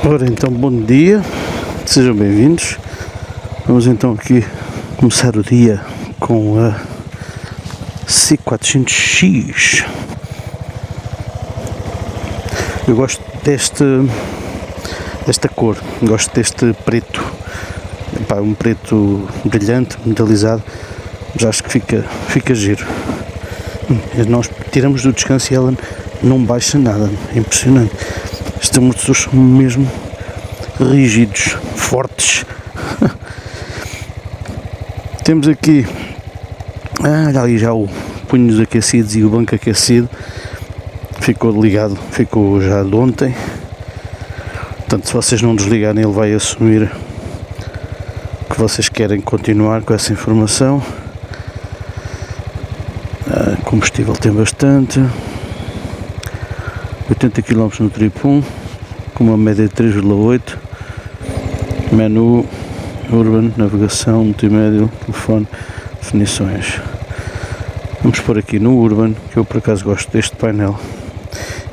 Ora então, bom dia, sejam bem-vindos. Vamos então aqui começar o dia com a C400X. Eu gosto desta cor, gosto deste preto. Epá, um preto brilhante, metalizado, já acho que fica giro. Nós tiramos do descanso e ela não baixa nada, é impressionante. Estes motores são mesmo rígidos, fortes. Temos aqui, ali já o punhos aquecidos e o banco aquecido. Ficou ligado, ficou já de ontem. Portanto, se vocês não desligarem, ele vai assumir que vocês querem continuar com essa informação. Combustível tem bastante. 80 km no trip 1, com uma média de 3,8. Menu, Urban, navegação, multimédia, telefone, definições. Vamos pôr aqui no Urban, que eu por acaso gosto deste painel.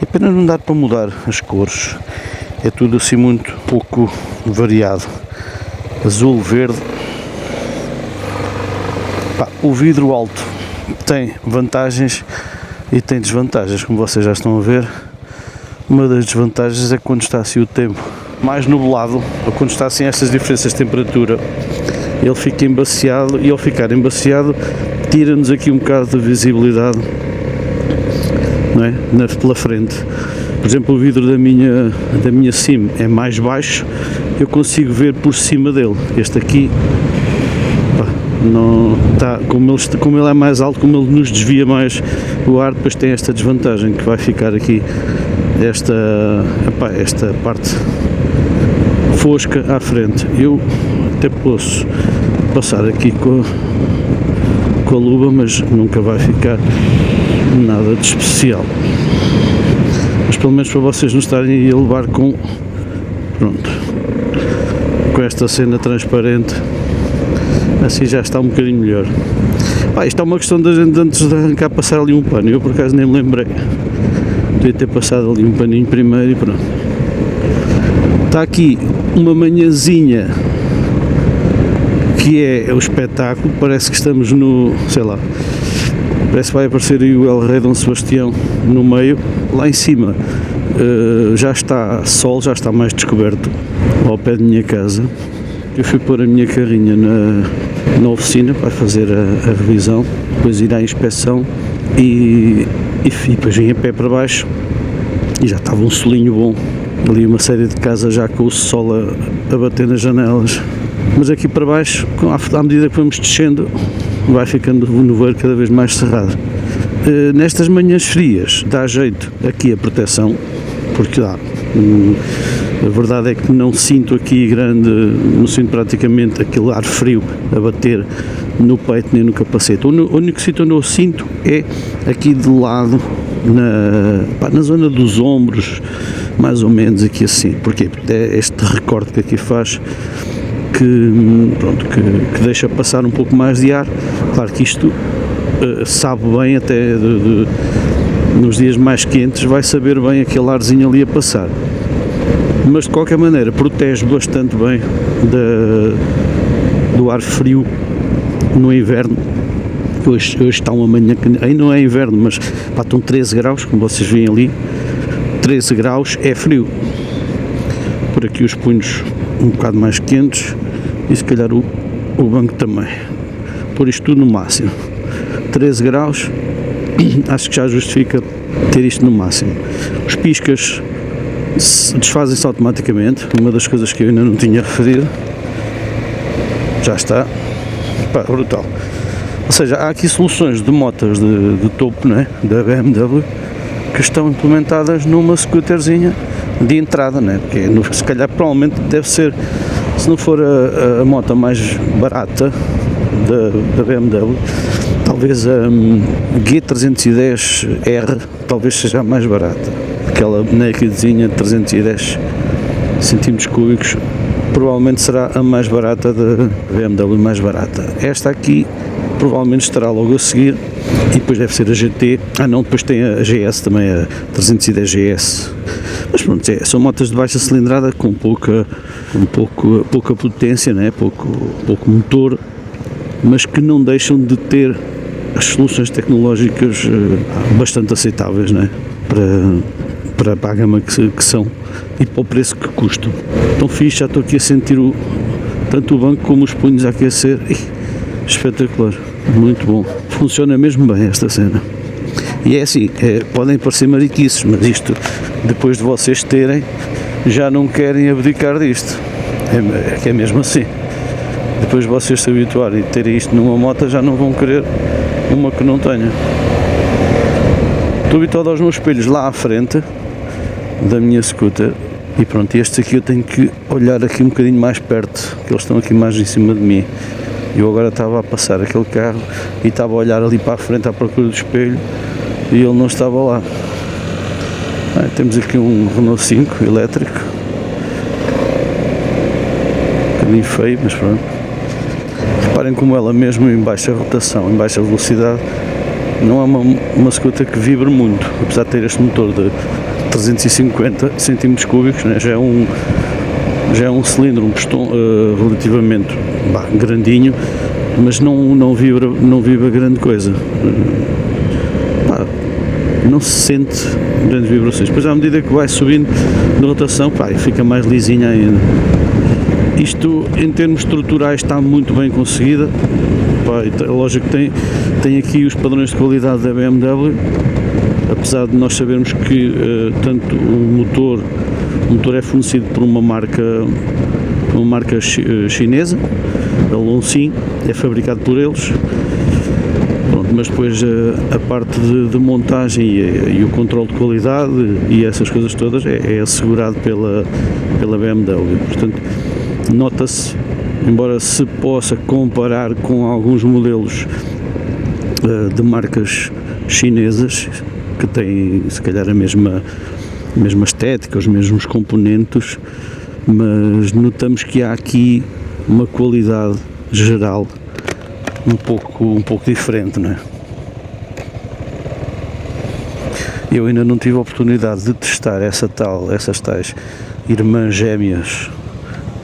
É pena não dar para mudar as cores, é tudo assim muito pouco variado. Azul, verde. O vidro alto tem vantagens e tem desvantagens, como vocês já estão a ver. Uma das desvantagens é quando está assim o tempo mais nublado, ou quando está assim estas diferenças de temperatura, ele fica embaciado, e ao ficar embaciado tira-nos aqui um bocado de visibilidade, não é? Pela frente. Por exemplo, o vidro da minha Sim é mais baixo, eu consigo ver por cima dele. Este aqui não está, como ele é mais alto, como ele nos desvia mais o ar, depois tem esta desvantagem que vai ficar aqui esta parte fosca à frente. Eu até posso passar aqui com a luva, mas nunca vai ficar nada de especial. Mas pelo menos para vocês não estarem a levar com esta cena transparente, assim já está um bocadinho melhor. Isto é uma questão da gente antes de arrancar passar ali um pano. Eu por acaso nem me lembrei, devia ter passado ali um paninho primeiro e pronto. Está aqui uma manhãzinha que é o espetáculo, parece que estamos no, sei lá, parece que vai aparecer aí o El Rei Dom Sebastião no meio. Lá em cima já está sol, já está mais descoberto, ao pé da minha casa. Eu fui pôr a minha carrinha na oficina para fazer a revisão, depois ir à inspeção e depois vim a pé para baixo e já estava um solinho bom. Ali uma série de casas já com o sol a bater nas janelas. Mas aqui para baixo, à medida que vamos descendo, vai ficando o nevoeiro cada vez mais cerrado. Nestas manhãs frias dá jeito aqui a proteção, porque dá. A verdade é que não sinto aqui não sinto praticamente aquele ar frio a bater no peito nem no capacete. O único sítio onde eu sinto é aqui de lado, na zona dos ombros, mais ou menos aqui assim. Porquê? Porque é este recorte que aqui faz que deixa passar um pouco mais de ar. Claro que isto sabe bem, até nos dias mais quentes vai saber bem aquele arzinho ali a passar, mas de qualquer maneira protege bastante bem do ar frio no inverno. Hoje está uma manhã que aí não é inverno, mas estão 13 graus, como vocês veem ali, 13 graus é frio. Por aqui os punhos um bocado mais quentes e se calhar o banco também. Por isto tudo no máximo 13 graus, acho que já justifica ter isto no máximo. Os piscas desfazem-se automaticamente, uma das coisas que eu ainda não tinha referido. Já está, brutal. Ou seja, há aqui soluções de motas de topo, não é? Da BMW, que estão implementadas numa scooterzinha de entrada, não é? Porque se calhar provavelmente deve ser, se não for a moto mais barata da BMW, talvez a G310R talvez seja a mais barata. Aquela nakedzinha de 310 cm3 provavelmente será a mais barata da BMW, mais barata. Esta aqui provavelmente estará logo a seguir, e depois deve ser a GT, depois tem a GS também, a 310 GS, mas pronto, são motas de baixa cilindrada com pouca potência, né? pouco motor, mas que não deixam de ter as soluções tecnológicas bastante aceitáveis, né? para a gama que são e para o preço que custam. Então fixe, já estou aqui a sentir tanto o banco como os punhos a aquecer. Espetacular, muito bom, funciona mesmo bem esta cena. E é assim, podem parecer mariquices, mas isto, depois de vocês terem, já não querem abdicar disto, é que é mesmo assim. Depois de vocês se habituarem e terem isto numa moto, já não vão querer uma que não tenha. Estou habituado aos meus espelhos lá à frente da minha scooter e pronto, estes aqui eu tenho que olhar aqui um bocadinho mais perto, que eles estão aqui mais em cima de mim. Eu agora estava a passar aquele carro e estava a olhar ali para a frente à procura do espelho e ele não estava lá. Temos aqui um Renault 5 elétrico, um bocadinho feio, mas pronto. Reparem como ela mesmo em baixa rotação, em baixa velocidade, não é uma scooter que vibre muito, apesar de ter este motor de 350 cm3, né? já é um cilindro, um pistão relativamente grandinho, mas não vibra grande coisa. Não se sente grandes vibrações. Depois, à medida que vai subindo de rotação, fica mais lisinha ainda. Isto, em termos estruturais, está muito bem conseguida. É lógico que tem aqui os padrões de qualidade da BMW, apesar de nós sabermos que tanto o motor é fornecido por uma marca chinesa, a Lonsin, é fabricado por eles. Pronto, mas depois a parte de montagem e o controle de qualidade e essas coisas todas é assegurado pela BMW. Portanto, nota-se, embora se possa comparar com alguns modelos de marcas chinesas que têm se calhar a mesma estética, os mesmos componentes, mas notamos que há aqui uma qualidade geral um pouco diferente, não é? Eu ainda não tive a oportunidade de testar essas tais irmãs gêmeas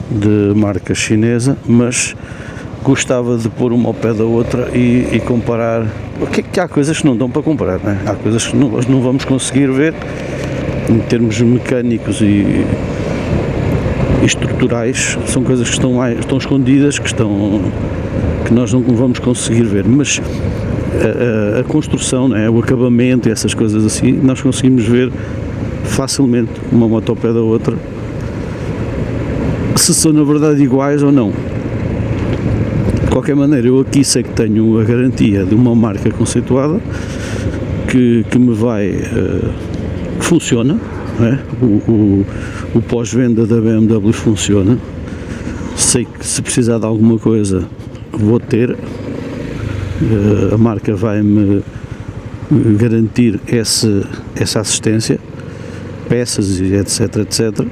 de marca chinesa, mas gostava de pôr uma ao pé da outra e comparar. Que há coisas que não dão para comparar, não é? Há coisas que não vamos conseguir ver em termos mecânicos e estruturais, são coisas que estão escondidas, que nós não vamos conseguir ver, mas a construção, né, o acabamento e essas coisas assim, nós conseguimos ver facilmente uma moto ao pé da outra, se são na verdade iguais ou não. De qualquer maneira, eu aqui sei que tenho a garantia de uma marca conceituada que me vai, que funciona, né? O pós-venda da BMW funciona. Sei que se precisar de alguma coisa vou ter, a marca vai-me garantir essa assistência, peças e etc.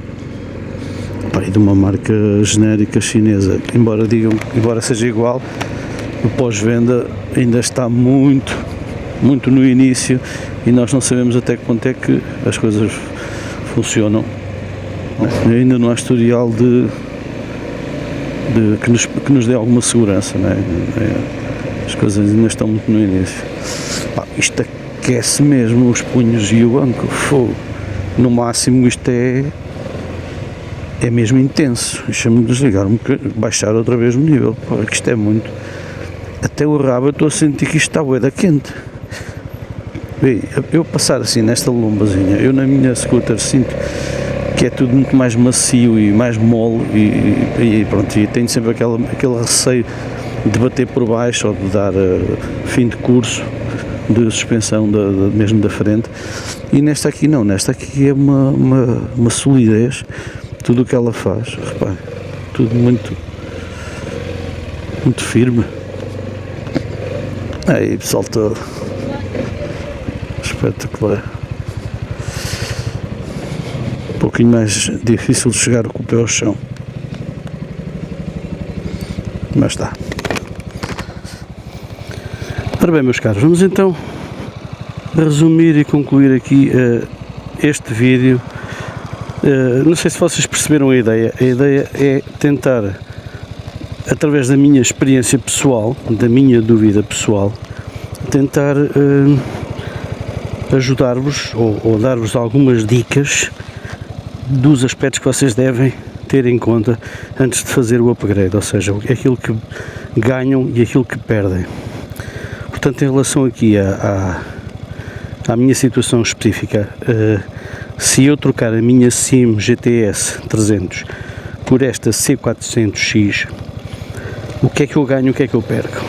E de uma marca genérica chinesa, embora seja igual, o pós-venda ainda está muito no início e nós não sabemos até que ponto é que as coisas funcionam. Ainda não há historial que nos dê alguma segurança, não é? As coisas ainda estão muito no início. Isto aquece mesmo os punhos e o banco, fogo. No máximo isto é mesmo intenso. Deixa-me desligar baixar outra vez o nível, porque isto é muito. Até o rabo eu estou a sentir que isto está bué da quente. Bem, eu passar assim nesta lombazinha, eu na minha scooter sinto que é tudo muito mais macio e mais mole e pronto, e tenho sempre aquele receio de bater por baixo ou de dar fim de curso de suspensão mesmo da frente, e nesta aqui não, nesta aqui é uma solidez, tudo o que ela faz, repare, tudo muito firme. Aí pessoal, todo espetacular. Um pouquinho mais difícil de chegar com o pé ao chão, mas está. Ora bem, meus caros, vamos então resumir e concluir aqui este vídeo. Não sei se vocês perceberam a ideia. A ideia é tentar, através da minha experiência pessoal, da minha dúvida pessoal, tentar ajudar-vos ou dar-vos algumas dicas dos aspectos que vocês devem ter em conta antes de fazer o upgrade, ou seja, aquilo que ganham e aquilo que perdem. Portanto, em relação aqui à minha situação específica, se eu trocar a minha Sim GTS 300 por esta C400X, o que é que eu ganho, o que é que eu perco?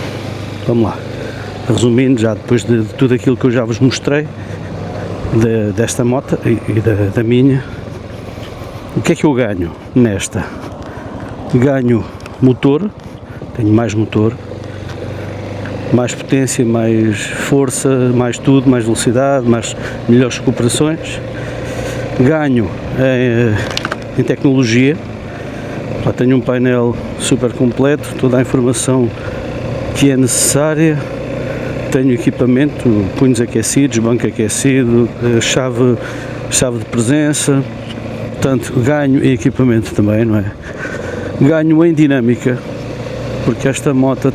Vamos lá, resumindo, já depois de tudo aquilo que eu já vos mostrei desta moto e da minha, o que é que eu ganho nesta? Ganho motor, tenho mais motor, mais potência, mais força, mais tudo, mais velocidade, melhores recuperações. Ganho em tecnologia, já tenho um painel super completo, toda a informação que é necessária. Tenho equipamento, punhos aquecidos, banco aquecido, chave de presença. Portanto, ganho em equipamento também, não é? Ganho em dinâmica, porque esta moto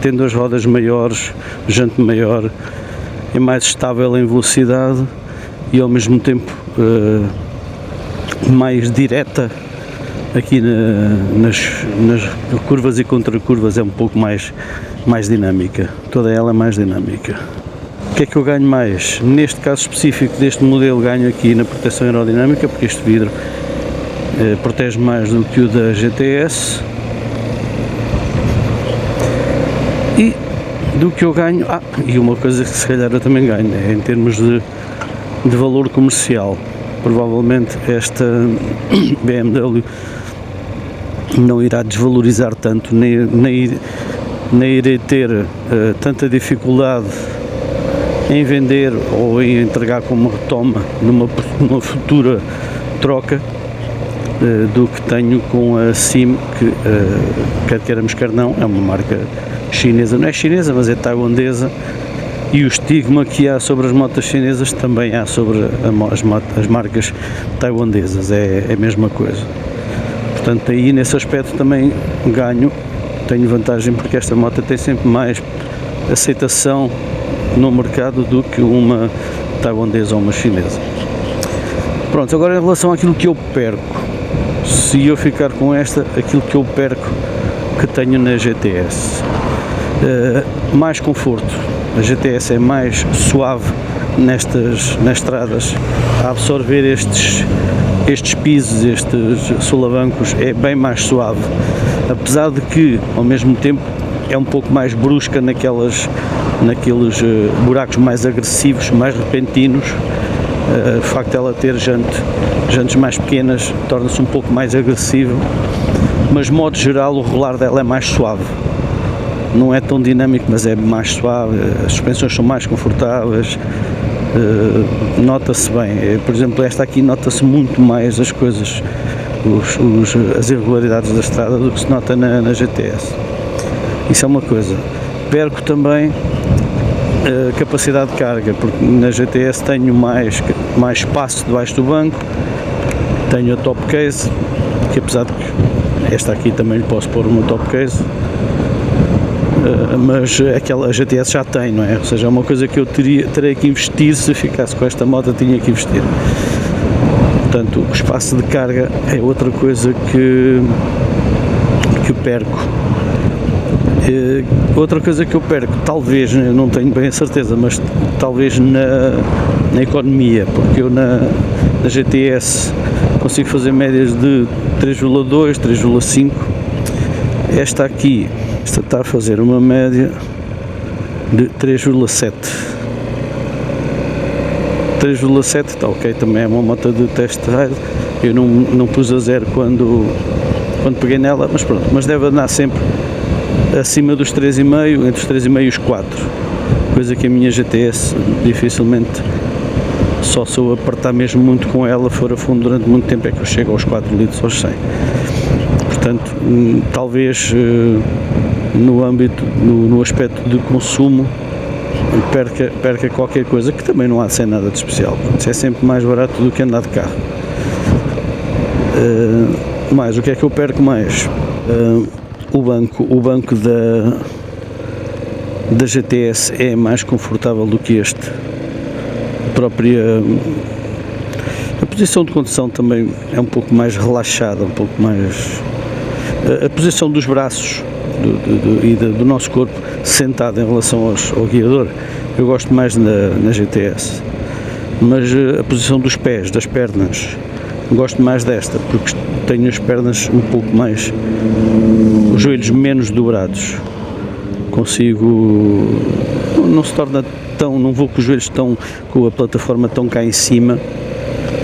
tem duas rodas maiores, jante maior, é mais estável em velocidade e ao mesmo tempo mais direta aqui nas curvas e contra-curvas, é um pouco mais dinâmica, toda ela é mais dinâmica. O que é que eu ganho mais? Neste caso específico deste modelo, ganho aqui na proteção aerodinâmica, porque este vidro protege mais do que o da GTS. E do que eu ganho, e uma coisa que se calhar eu também ganho, é em termos de valor comercial. Provavelmente esta BMW não irá desvalorizar tanto, nem irei ter tanta dificuldade em vender ou em entregar como retoma numa futura troca do que tenho com a Sim, que quer queiramos quer não, é uma marca chinesa, não é chinesa, mas é tailandesa, e o estigma que há sobre as motas chinesas também há sobre as marcas tailandesas, é a mesma coisa. Portanto, aí nesse aspecto também tenho vantagem, porque esta moto tem sempre mais aceitação no mercado do que uma tailandesa ou uma chinesa. Pronto, agora em relação àquilo que eu perco, se eu ficar com esta, aquilo que eu perco que tenho na GTS, mais conforto. A GTS é mais suave nas estradas, a absorver estes pisos, estes solavancos, é bem mais suave, apesar de que ao mesmo tempo é um pouco mais brusca naqueles buracos mais agressivos, mais repentinos. O facto de ela ter jantes mais pequenas torna-se um pouco mais agressivo, mas de modo geral o rolar dela é mais suave, não é tão dinâmico, mas é mais suave, as suspensões são mais confortáveis, nota-se bem. Por exemplo, esta aqui nota-se muito mais as coisas, as irregularidades da estrada do que se nota na GTS. Isso é uma coisa. Perco também capacidade de carga, porque na GTS tenho mais espaço debaixo do banco, tenho a top case, que apesar de que esta aqui também lhe posso pôr uma top case, mas a GTS já tem, não é? Ou seja, é uma coisa que eu terei que investir. Se ficasse com esta moto tinha que investir. Portanto, o espaço de carga é outra coisa que perco. Outra coisa que eu perco, talvez, não tenho bem a certeza, mas talvez na economia, porque eu na GTS consigo fazer médias de 3,2, 3,5. Esta aqui está a fazer uma média de 3,7. 3,7 está ok, também é uma moto de test ride. Eu não pus a zero quando peguei nela, mas pronto, mas deve andar sempre acima dos 3,5, entre os 3,5 e os 4, coisa que a minha GTS dificilmente, só se eu apertar mesmo muito com ela, for a fundo durante muito tempo, é que eu chego aos 4 litros aos 100. Portanto, talvez no âmbito, no aspecto de consumo, perca qualquer coisa, que também não há de ser nada de especial. É sempre mais barato do que andar de carro. Mais, o que é que eu perco mais? O banco da GTS é mais confortável do que este. A posição de condução também é um pouco mais relaxada, um pouco mais... A posição dos braços e do nosso corpo sentado em relação ao guiador, eu gosto mais na GTS. Mas a posição dos pés, das pernas, gosto mais desta, porque tenho as pernas um pouco mais... os joelhos menos dobrados. Consigo... não se torna tão... não vou com os joelhos tão... com a plataforma tão cá em cima,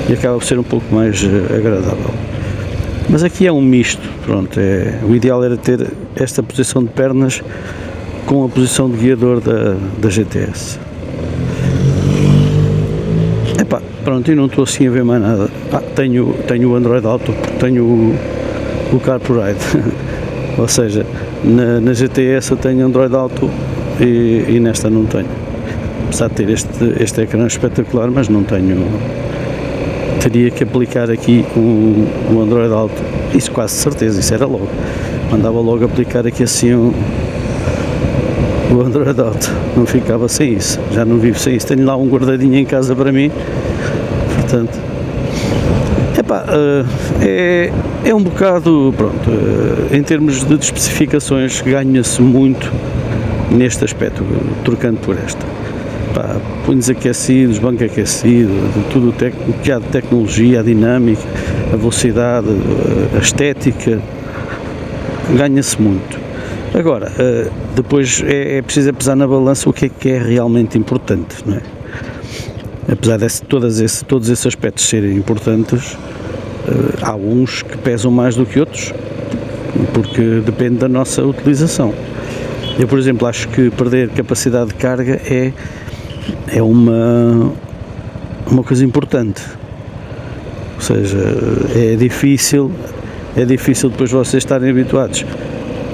e acaba por ser um pouco mais agradável. Mas aqui é um misto, pronto, o ideal era ter esta posição de pernas com a posição de guiador da GTS. Epá, pronto, e não estou assim a ver mais nada. Tenho o Android Auto, tenho o CarPlay, ou seja, na GTS eu tenho Android Auto e nesta não tenho. Apesar de ter este ecrã espetacular, mas não tenho... teria que aplicar aqui o Android Auto, isso quase certeza, isso era logo, mandava logo aplicar aqui assim o Android Auto, não ficava sem isso, já não vivo sem isso, tenho lá um guardadinho em casa para mim, portanto, epá, é um bocado, pronto, em termos de especificações ganha-se muito neste aspecto, trocando por esta. Punhos aquecidos, banco aquecido, tudo o que há de tecnologia, a dinâmica, a velocidade, a estética, ganha-se muito. Agora, depois é preciso pesar na balança o que é realmente importante, não é? Apesar de todos esses aspectos serem importantes, há uns que pesam mais do que outros, porque depende da nossa utilização. Eu, por exemplo, acho que perder capacidade de carga é uma coisa importante, ou seja, é difícil depois vocês estarem habituados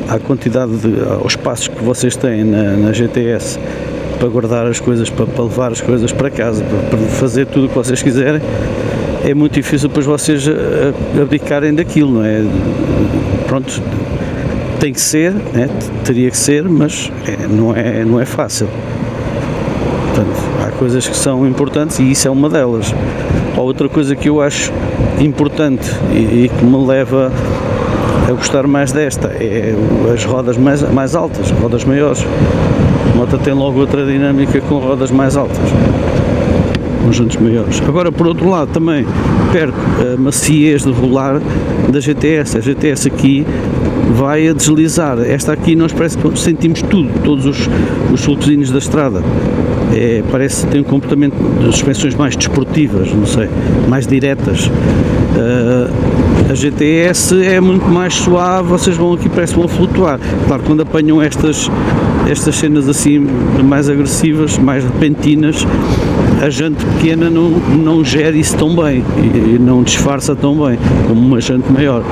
à quantidade aos passos que vocês têm na GTS para guardar as coisas, para levar as coisas para casa, para fazer tudo o que vocês quiserem. É muito difícil depois vocês abdicarem daquilo, não é? Pronto, tem que ser, né? Teria que ser, mas não é fácil. Portanto, há coisas que são importantes e isso é uma delas. Outra coisa que eu acho importante e que me leva a gostar mais desta é as rodas mais altas, rodas maiores. A moto tem logo outra dinâmica com rodas mais altas, conjuntos maiores. Agora, por outro lado, também perco a maciez de rolar da GTS. A GTS aqui vai a deslizar. Esta aqui nós parece que sentimos tudo, todos os sulcozinhos da estrada. Parece que tem um comportamento de suspensões mais desportivas, não sei, mais diretas. A GTS é muito mais suave, vocês vão aqui, parece que vão flutuar. Claro, quando apanham estas cenas assim mais agressivas, mais repentinas, a jante pequena não gera isso tão bem e não disfarça tão bem como uma jante maior.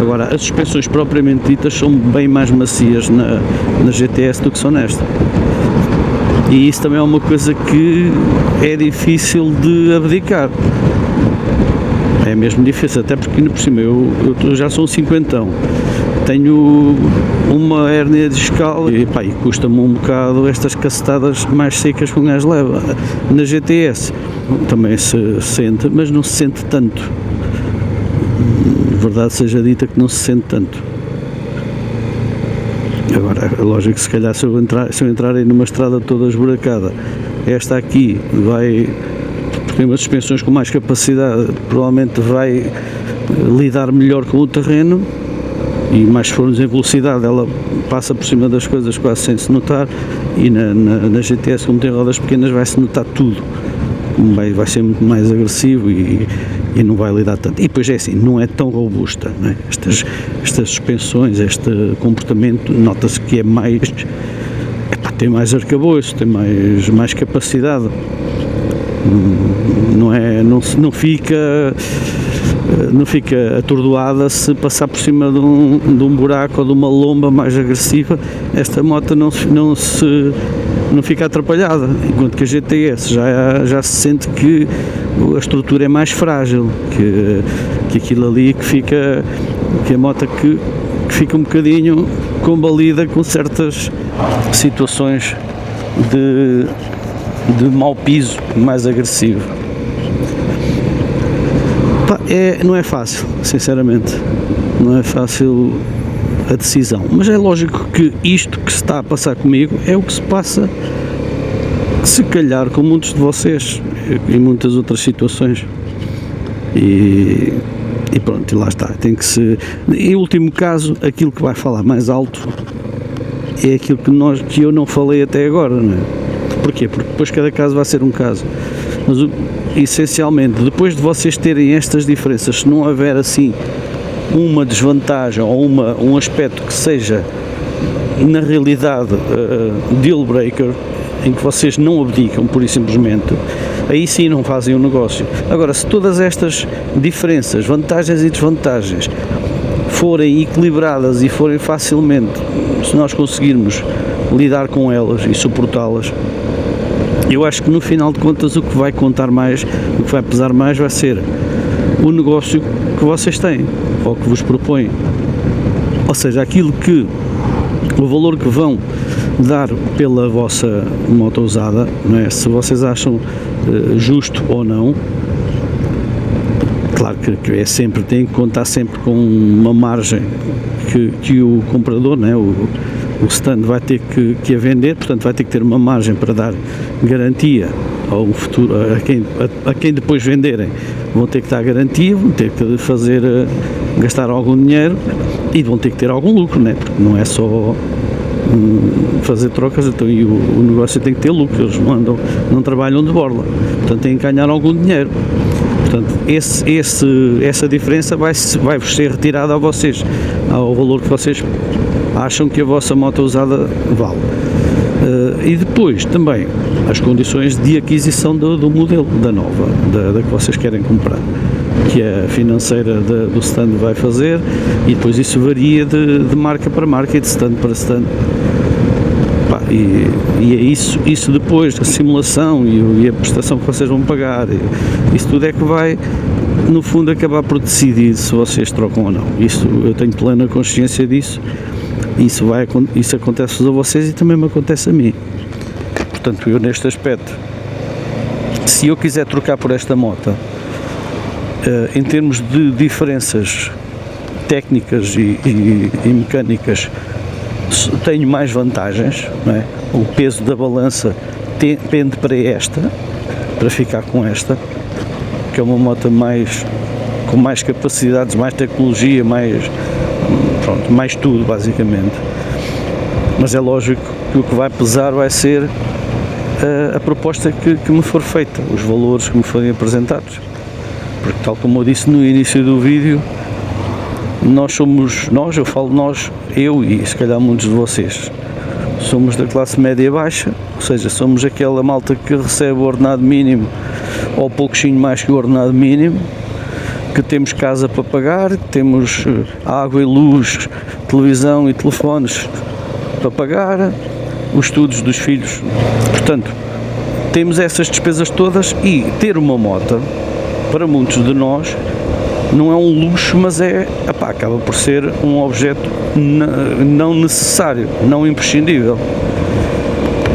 Agora, as suspensões propriamente ditas são bem mais macias na GTS do que são nesta. E isso também é uma coisa que é difícil de abdicar. É mesmo difícil, até porque por cima eu já sou um cinquentão, tenho uma hérnia discal e custa-me um bocado estas cacetadas mais secas que um gajo leva. Na GTS também se sente, mas não se sente tanto. Verdade seja dita que não se sente tanto. Agora, é lógico que se calhar se eu entrar aí numa estrada toda esburacada, esta aqui tem umas suspensões com mais capacidade, provavelmente vai lidar melhor com o terreno e mais se formos em velocidade ela passa por cima das coisas quase sem se notar, e na GTS, como tem rodas pequenas, vai-se notar tudo, vai ser muito mais agressivo e não vai lidar tanto. E depois é assim, não é tão robusta, não é? Estas suspensões, este comportamento, nota-se que é mais, tem mais arcabouço, tem mais capacidade, não fica não fica atordoada se passar por cima de um buraco ou de uma lomba mais agressiva. Esta moto não fica atrapalhada, enquanto que a GTS já se sente que a estrutura é mais frágil, que aquilo ali que a moto que fica um bocadinho combalida com certas situações de mau piso mais agressivo. Não é fácil, sinceramente, não é fácil a decisão, mas é lógico que isto que se está a passar comigo é o que se passa, se calhar, com muitos de vocês em muitas outras situações, e pronto, e lá está, tem que se... Em último caso, aquilo que vai falar mais alto é aquilo que eu não falei até agora, não é? Porquê? Porque depois cada caso vai ser um caso, mas essencialmente, depois de vocês terem estas diferenças, se não houver assim uma desvantagem ou um aspecto que seja na realidade deal breaker, em que vocês não abdicam pura e simplesmente, aí sim não fazem o negócio. Agora, se todas estas diferenças, vantagens e desvantagens, forem equilibradas e forem facilmente, se nós conseguirmos lidar com elas e suportá-las, eu acho que no final de contas o que vai contar mais, o que vai pesar mais vai ser o negócio que vocês têm, ou que vos propõem, ou seja, o valor que vão dar pela vossa moto usada, não é? Se vocês acham justo ou não. Claro que é sempre, tem que contar sempre com uma margem que o comprador, não é? O stand vai ter que a vender, portanto vai ter que ter uma margem para dar garantia ao futuro, a quem depois venderem, vão ter que dar garantia, vão ter que gastar algum dinheiro e vão ter que ter algum lucro, não é? Porque não é só fazer trocas, então, e o negócio tem que ter lucro, eles não trabalham de borla, portanto têm que ganhar algum dinheiro. Portanto, essa diferença vai-vos ser retirada a vocês, ao valor que vocês acham que a vossa moto usada vale. E depois também as condições de aquisição do modelo, da nova, da que vocês querem comprar, que a financeira do stand vai fazer, e depois isso varia de marca para marca e de stand para stand. E é isso depois, a simulação e a prestação que vocês vão pagar, isso tudo é que vai, no fundo, acabar por decidir se vocês trocam ou não. Isso, eu tenho plena consciência disso, isso acontece a vocês e também me acontece a mim. Portanto, eu neste aspecto, se eu quiser trocar por esta moto, em termos de diferenças técnicas e mecânicas, tenho mais vantagens, não é? O peso da balança pende para ficar com esta, que é uma moto com mais capacidades, mais tecnologia, mais tudo basicamente. Mas é lógico que o que vai pesar vai ser a proposta que me for feita, os valores que me forem apresentados, porque tal como eu disse no início do vídeo, eu falo nós, eu e se calhar muitos de vocês, somos da classe média baixa, ou seja, somos aquela malta que recebe o ordenado mínimo ou pouquinho mais que o ordenado mínimo, que temos casa para pagar, temos água e luz, televisão e telefones para pagar, os estudos dos filhos, portanto, temos essas despesas todas, e ter uma moto, para muitos de nós, não é um luxo, mas acaba por ser um objeto não necessário, não imprescindível,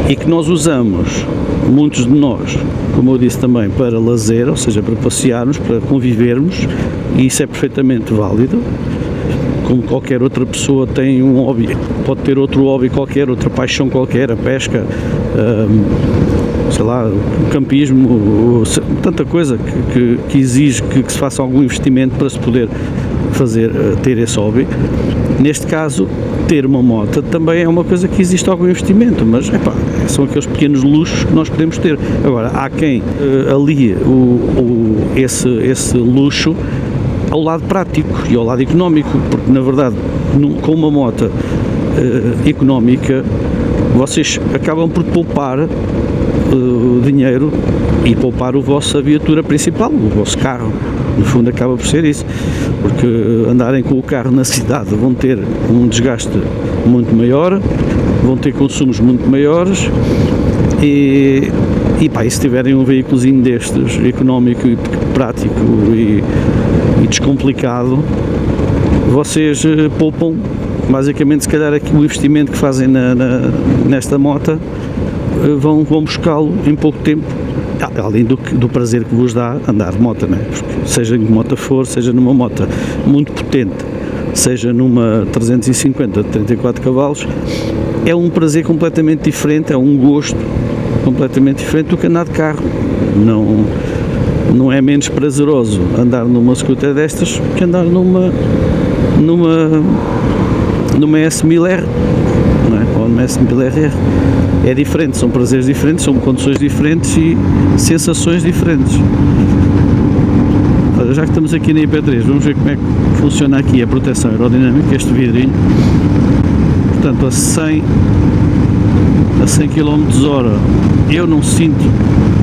e que nós usamos, muitos de nós, como eu disse também, para lazer, ou seja, para passearmos, para convivermos, e isso é perfeitamente válido. Como qualquer outra pessoa tem um hobby, pode ter outro hobby qualquer, outra paixão qualquer, a pesca, sei lá, o campismo, tanta coisa que exige que se faça algum investimento para se poder ter esse hobby. Neste caso, ter uma moto também é uma coisa que existe algum investimento, mas são aqueles pequenos luxos que nós podemos ter. Agora, há quem alie esse luxo ao lado prático e ao lado económico, porque na verdade com uma moto económica vocês acabam por poupar dinheiro e poupar a vossa viatura principal, o vosso carro. No fundo acaba por ser isso, porque andarem com o carro na cidade vão ter um desgaste muito maior, vão ter consumos muito maiores e se tiverem um veículozinho destes, económico e prático e descomplicado, vocês poupam basicamente, se calhar aqui o investimento que fazem nesta moto vão buscá-lo em pouco tempo, além do prazer que vos dá andar de moto, não é? Porque seja em que moto for, seja numa moto muito potente, seja numa 350 de 34 cavalos, é um prazer completamente diferente, é um gosto completamente diferente do que andar de carro. Não é menos prazeroso andar numa scooter destas que andar numa S1000R, não é? Ou numa S1000RR. É diferente, são prazeres diferentes, são condições diferentes e sensações diferentes. Olha, já que estamos aqui na IP3, vamos ver como é que funciona aqui a proteção aerodinâmica, este vidrinho. Portanto, a 100 km/h eu não sinto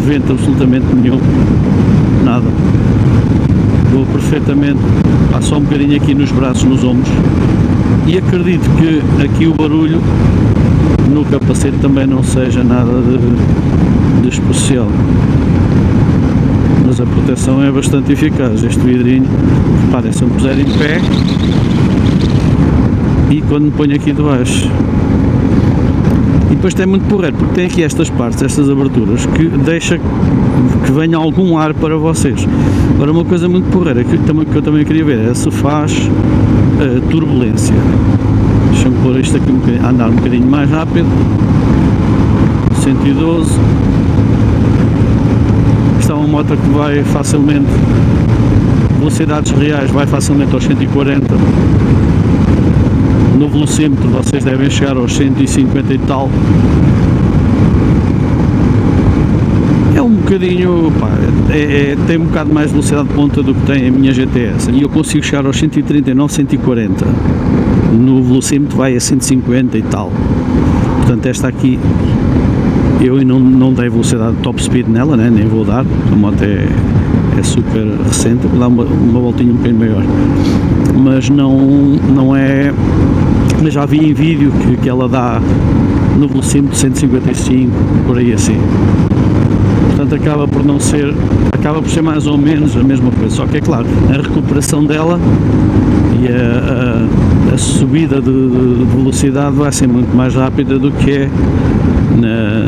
vento absolutamente nenhum, nada. Vou perfeitamente, só um bocadinho aqui nos braços, nos ombros, e acredito que aqui o barulho no capacete também não seja nada de especial, mas a proteção é bastante eficaz. Este vidrinho, reparem, se eu me puser em pé e quando me ponho aqui de baixo, e depois tem muito porreiro, porque tem aqui estas partes, estas aberturas, que deixa que venha algum ar para vocês. Agora, uma coisa muito porreira que eu também queria ver é se faz turbulência. Deixa-me pôr isto aqui a andar um bocadinho mais rápido. 112. Isto é uma moto que vai facilmente, velocidades reais, vai facilmente aos 140. No velocímetro vocês devem chegar aos 150 e tal. É um bocadinho, tem um bocado mais velocidade de ponta do que tem a minha GTS, e eu consigo chegar aos 139, 140. No velocímetro vai a 150 e tal. Portanto, esta aqui eu não dei velocidade top speed nela, né? Nem vou dar, a moto é super recente, vou dar uma voltinha um bocadinho maior, mas não é, mas já vi em vídeo que ela dá no velocímetro 155, por aí assim. Portanto, acaba por ser mais ou menos a mesma coisa, só que é claro, a recuperação dela e a subida de velocidade vai ser muito mais rápida do que é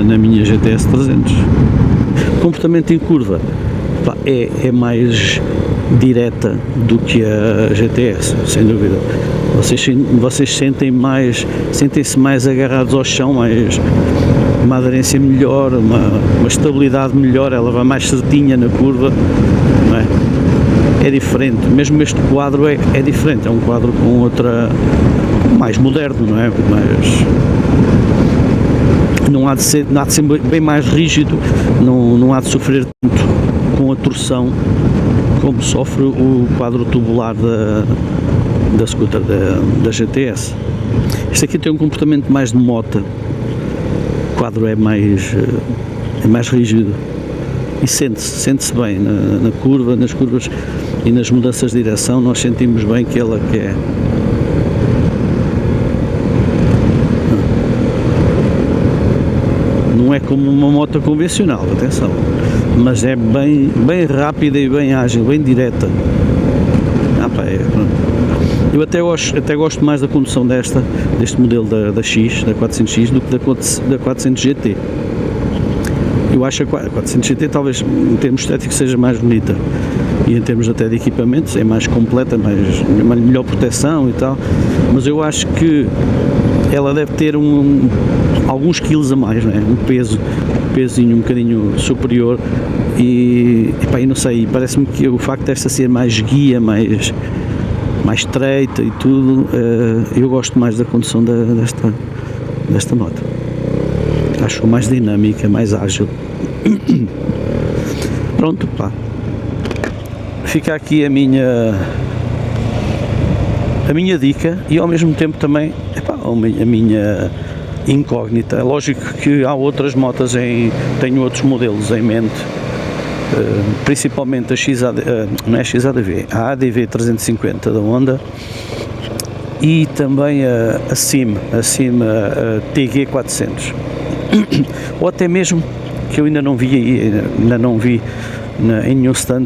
na minha GTS 300. O comportamento em curva é mais direta do que a GTS, sem dúvida. Vocês sentem-se mais agarrados ao chão, uma aderência melhor, uma estabilidade melhor, ela vai mais certinha na curva, não é? É diferente, mesmo este quadro é diferente, é um quadro com outra, mais moderno, não é? Mas não há de ser bem mais rígido, não há de sofrer tanto com a torção como sofre o quadro tubular da scooter da GTS. Este aqui tem um comportamento mais de moto, o quadro é mais rígido e sente-se bem na curva, nas curvas e nas mudanças de direção, nós sentimos bem que ela quer. Não é como uma moto convencional, atenção, mas é bem rápida e bem ágil, bem direta. Eu até gosto mais da condução deste modelo da X, da 400X, do que da 400 GT. Eu acho que a 400 GT talvez em termos estéticos seja mais bonita, e em termos até de equipamentos é mais completa, melhor proteção e tal, mas eu acho que ela deve ter alguns quilos a mais, não é? Um pezinho um bocadinho superior e não sei, parece-me que o facto desta ser mais guia, mais estreita e tudo, eu gosto mais da condução desta moto. Acho mais dinâmica, mais ágil. Pronto, fica aqui a minha dica e ao mesmo tempo também a minha incógnita. É lógico que há outras motas, tenho outros modelos em mente, principalmente não é a XADV, a ADV 350 da Honda e também a CIM, a TG 400, ou até mesmo, que eu ainda não vi em nenhum stand,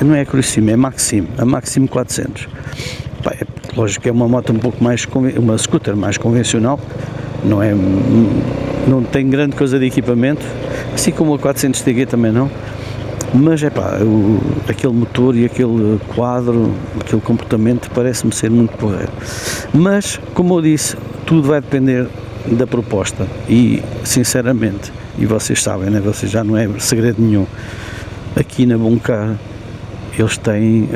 não é a Cruisim, é a Maxim 400. Pá, lógico que é uma moto um pouco mais, uma scooter mais convencional, não tem grande coisa de equipamento, assim como a 400 TG também não, mas aquele motor e aquele quadro, aquele comportamento parece-me ser muito porreiro. Mas, como eu disse, tudo vai depender da proposta e, sinceramente, e vocês sabem, né, vocês já não é segredo nenhum, aqui na Buncar eles têm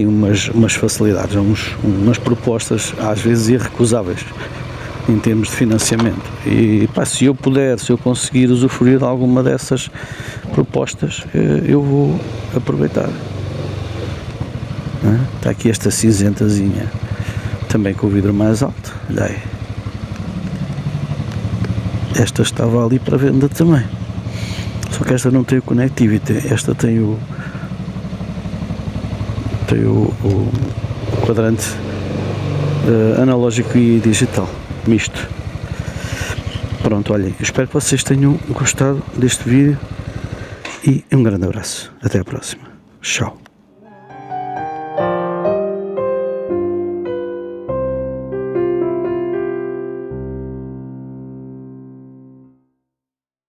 umas facilidades, umas propostas às vezes irrecusáveis em termos de financiamento, e se eu conseguir usufruir de alguma dessas propostas, eu vou aproveitar. Está aqui esta cinzentazinha, também com o vidro mais alto, olha aí. Esta estava ali para venda também, só que esta não tem o connectivity, esta tem o quadrante analógico e digital misto. Pronto, olhem, espero que vocês tenham gostado deste vídeo e um grande abraço, até a próxima, tchau.